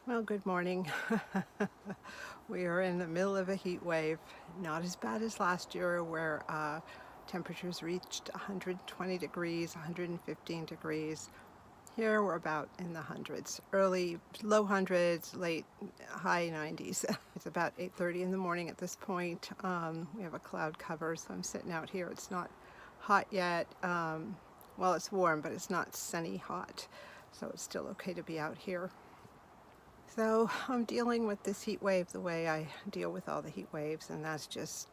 Well, good morning. We are in the middle of a heat wave, not as bad as last year where temperatures reached 120 degrees, 115 degrees. Here we're about in the hundreds, early low hundreds, late high 90s. It's about 8:30 in the morning at this point. We have a cloud cover, so I'm sitting out here. It's not hot yet. Well, it's warm, but it's not sunny hot, so it's still okay to be out here. So I'm dealing with this heat wave the way I deal with all the heat waves, and that's just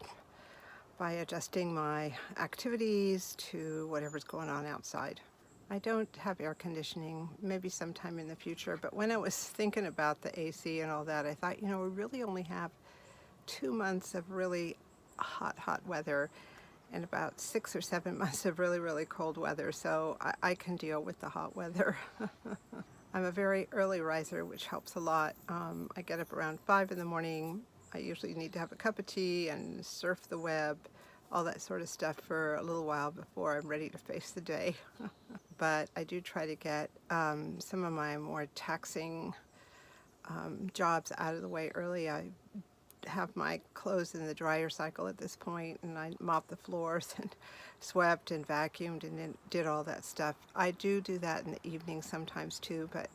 by adjusting my activities to whatever's going on outside. I don't have air conditioning, maybe sometime in the future, but when I was thinking about the AC and all that, I thought, we really only have 2 months of really hot weather and about 6 or 7 months of really, really cold weather, so I can deal with the hot weather. I'm a very early riser, which helps a lot. I get up around 5 in the morning. I usually need to have a cup of tea and surf the web, all that sort of stuff for a little while before I'm ready to face the day. But I do try to get some of my more taxing jobs out of the way early. I have my clothes in the dryer cycle at this point, and I mopped the floors and swept and vacuumed and then did all that stuff. I do that in the evening sometimes too, but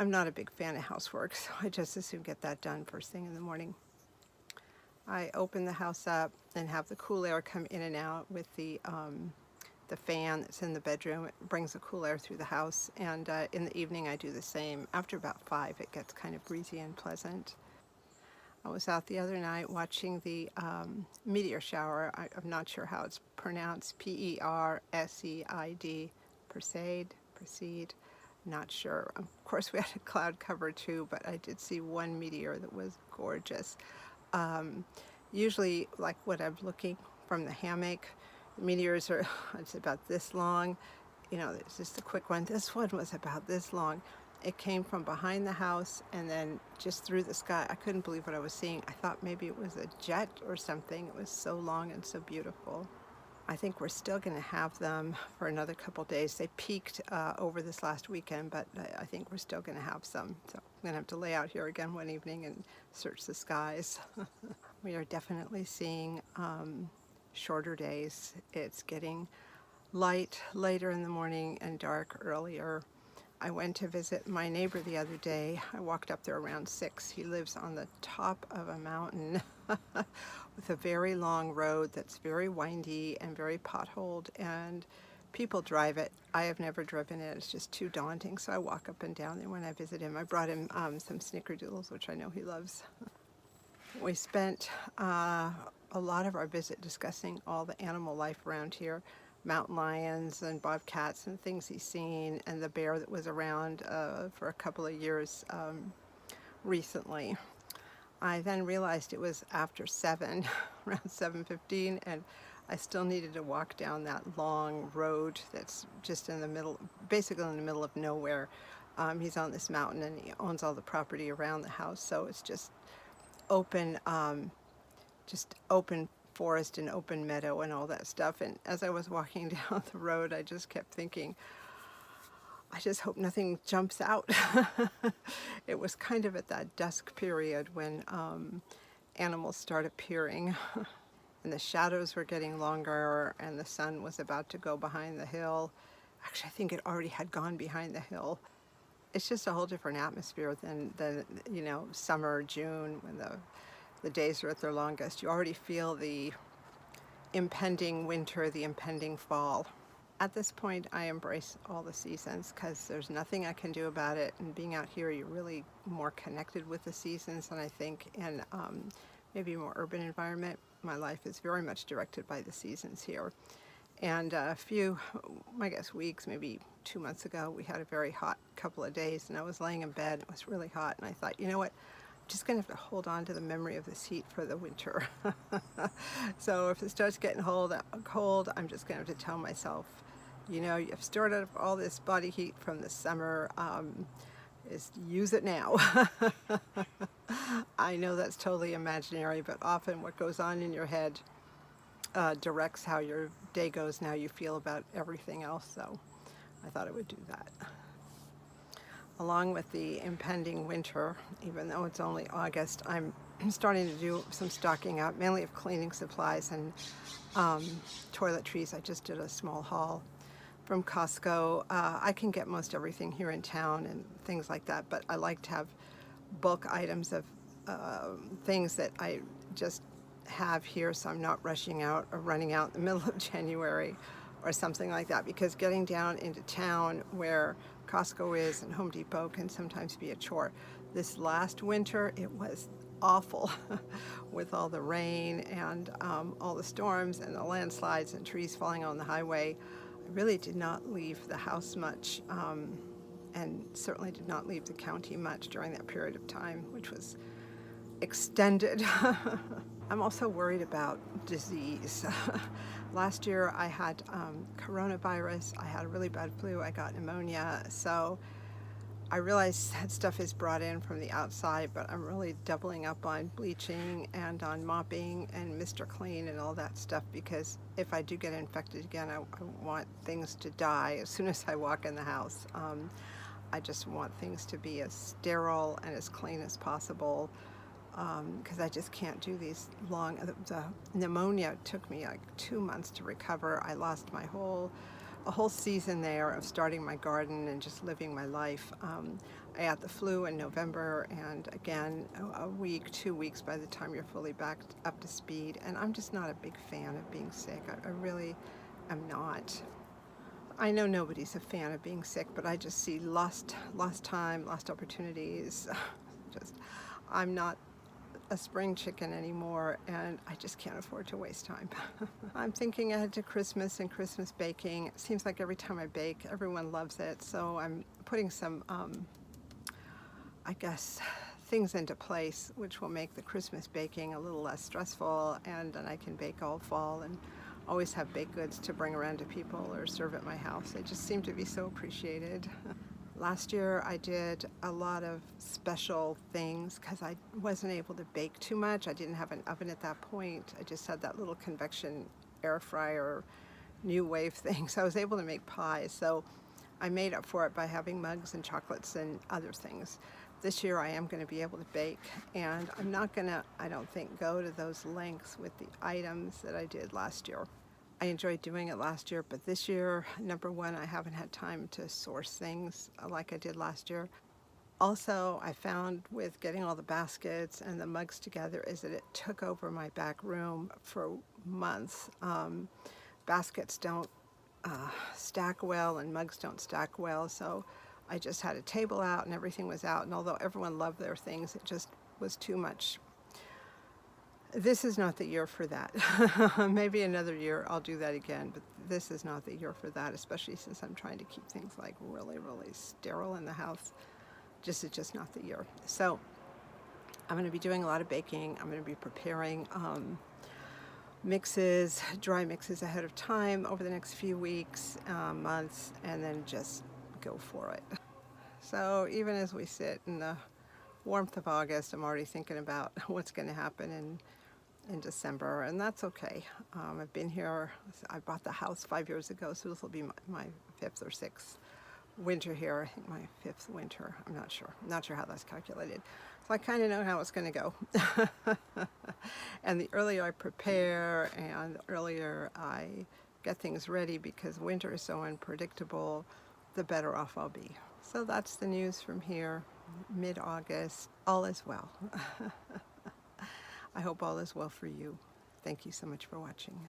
I'm not a big fan of housework, so I just as soon get that done first thing in the morning. I open the house up and have the cool air come in and out with the fan that's in the bedroom. It brings the cool air through the house, and in the evening I do the same. After about 5, it gets kind of breezy and pleasant. I was out the other night watching the meteor shower. I'm not sure how it's pronounced, Perseid, Perseid, not sure. Of course, we had a cloud cover too, but I did see one meteor that was gorgeous. Usually, like when I'm looking from the hammock, meteors are, it's about this long. It's just a quick one. This one was about this long. It came from behind the house and then just through the sky. I couldn't believe what I was seeing. I thought maybe it was a jet or something. It was so long and so beautiful. I think we're still going to have them for another couple days. They peaked over this last weekend, but I think we're still going to have some. So I'm going to have to lay out here again one evening and search the skies. We are definitely seeing shorter days. It's getting light later in the morning and dark earlier. I went to visit my neighbor the other day. I walked up there around 6. He lives on the top of a mountain with a very long road that's very windy and very potholed, and people drive it. I have never driven it. It's just too daunting, so I walk up and down there when I visit him. I brought him some snickerdoodles, which I know he loves. We spent a lot of our visit discussing all the animal life around here, mountain lions and bobcats and things he's seen, and the bear that was around for a couple of years recently. I then realized it was after 7, around 7:15, and I still needed to walk down that long road that's just in the middle, basically in the middle of nowhere. He's on this mountain and he owns all the property around the house, so it's just open, open forest and open meadow and all that stuff. And as I was walking down the road, I just kept thinking, I just hope nothing jumps out. It was kind of at that dusk period when animals start appearing and the shadows were getting longer and the sun was about to go behind the hill. Actually, I think it already had gone behind the hill. It's just a whole different atmosphere than summer, June, when the days are at their longest. You already feel the impending winter, the impending fall. At this point, I embrace all the seasons because there's nothing I can do about it. And being out here, you're really more connected with the seasons than I think in maybe a more urban environment. My life is very much directed by the seasons here. And a few, I guess, weeks, maybe 2 months ago, we had a very hot couple of days, and I was laying in bed. It was really hot, and I thought, you know what? I'm just going to have to hold on to the memory of this heat for the winter. So if it starts getting cold, I'm just going to have to tell myself, you've stored up all this body heat from the summer, is use it now. I know that's totally imaginary, but often what goes on in your head directs how your day goes and how you feel about everything else, so I thought I would do that. Along with the impending winter, even though it's only August, I'm starting to do some stocking up, mainly of cleaning supplies and toiletries. I just did a small haul from Costco. I can get most everything here in town and things like that, but I like to have bulk items of things that I just have here, so I'm not rushing out or running out in the middle of January or something like that, because getting down into town where Costco is and Home Depot can sometimes be a chore. This last winter, it was awful with all the rain and all the storms and the landslides and trees falling on the highway. I really did not leave the house much, and certainly did not leave the county much during that period of time, which was extended. I'm also worried about disease. Last year I had coronavirus, I had a really bad flu, I got pneumonia, so I realize that stuff is brought in from the outside, but I'm really doubling up on bleaching and on mopping and Mr. Clean and all that stuff, because if I do get infected again, I want things to die as soon as I walk in the house. I just want things to be as sterile and as clean as possible, because I just can't do these long. The pneumonia took me like 2 months to recover. I lost a whole season there of starting my garden and just living my life. I had the flu in November, and again a week, 2 weeks by the time you're fully back up to speed. And I'm just not a big fan of being sick. I really am not. I know nobody's a fan of being sick, but I just see lost time, lost opportunities. Just, I'm not a spring chicken anymore, and I just can't afford to waste time. I'm thinking ahead to Christmas and Christmas baking. It seems like every time I bake, everyone loves it, so I'm putting some, I guess, things into place which will make the Christmas baking a little less stressful, and then I can bake all fall and always have baked goods to bring around to people or serve at my house. They just seem to be so appreciated. Last year I did a lot of special things because I wasn't able to bake too much. I didn't have an oven at that point. I just had that little convection air fryer new wave thing, so I was able to make pies. So I made up for it by having mugs and chocolates and other things. This year I am going to be able to bake, and I'm not going to, I don't think, go to those lengths with the items that I did last year. I enjoyed doing it last year, but this year, number one, I haven't had time to source things like I did last year. Also, I found with getting all the baskets and the mugs together is that it took over my back room for months. Baskets don't stack well, and mugs don't stack well, so I just had a table out and everything was out, and although everyone loved their things, it just was too much. This is not the year for that. Maybe another year I'll do that again, but this is not the year for that, especially since I'm trying to keep things like really, really sterile in the house. It's just not the year. So I'm going to be doing a lot of baking. I'm going to be preparing mixes, dry mixes ahead of time over the next few weeks, months, and then just go for it. So even as we sit in the warmth of August, I'm already thinking about what's going to happen in December, and that's okay. I've been here, I bought the house 5 years ago, so this will be my fifth or sixth winter here. I think my fifth winter. I'm not sure how that's calculated. So I kind of know how it's going to go. And the earlier I prepare and the earlier I get things ready, because winter is so unpredictable, the better off I'll be. So that's the news from here, mid-August. All is well. I hope all is well for you. Thank you so much for watching.